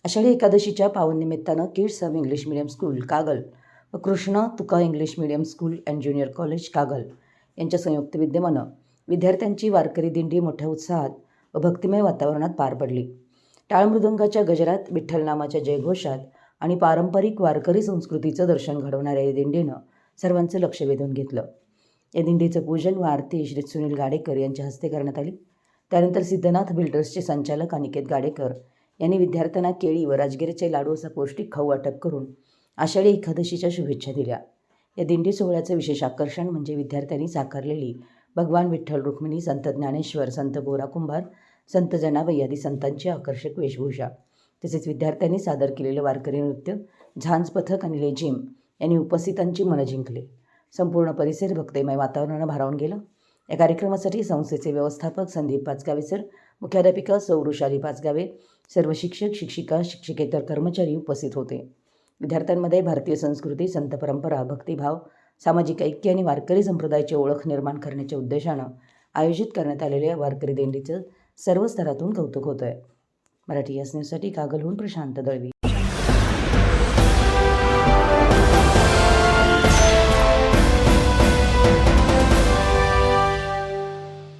आषाढी एकादशीच्या पावन निमित्तानं kids of English medium school Kagal व Krishna Tuka English medium school and junior college Kagal यांच्या संयुक्त विद्यमानं विद्यार्थ्यांची वारकरी दिंडी मोठ्या उत्साहात व भक्तिमय वातावरणात पार पडली. टाळ मृदुंगाच्या गजरात, विठ्ठल नामाच्या जयघोषात आणि पारंपरिक वारकरी संस्कृतीचं दर्शन घडवणाऱ्या या दिंडीनं सर्वांचं लक्ष वेधून घेतलं. या दिंडीचं पूजन व आरती श्री सुनील गाडेकर यांच्या हस्ते करण्यात आली. त्यानंतर सिद्धनाथ बिल्डर्सचे संचालक अनिकेत गाडेकर यांनी विद्यार्थ्यांना केळी व राजगिरीचे लाडू असा पौष्टिक खाऊ वाटप करून आषाढी एकादशीच्या शुभेच्छा दिल्या. या दिंडी सोहळ्याचं विशेष आकर्षण म्हणजे विद्यार्थ्यांनी साकारलेली भगवान विठ्ठल रुक्मिणी, संत ज्ञानेश्वर, संत गोरा कुंभार, संत जनाबाई आदी संतांची आकर्षक वेशभूषा. तसेच विद्यार्थ्यांनी सादर केलेलं वारकरी नृत्य, झांज पथक आणि लेझिम यांनी उपस्थितांची मनं जिंकली. संपूर्ण परिसर भक्तिमय वातावरणानं भारावून गेलं. या कार्यक्रमासाठी संस्थेचे व्यवस्थापक संदीप पाचगावे सर, मुख्याध्यापिका सौ वृषाली पाचगावे, सर्व शिक्षक, शिक्षिका, शिक्षकेतर कर्मचारी उपस्थित होते. विद्यार्थ्यांमध्ये भारतीय संस्कृती, संत परंपरा, भक्तिभाव, सामाजिक ऐक्य आणि वारकरी संप्रदायाची ओळख निर्माण करण्याच्या उद्देशानं आयोजित करण्यात आलेल्या वारकरी दिंडीचं सर्व स्तरातून कौतुक होतं आहे. मराठी यास न्यूजसाठी कागलहून प्रशांत दळवी.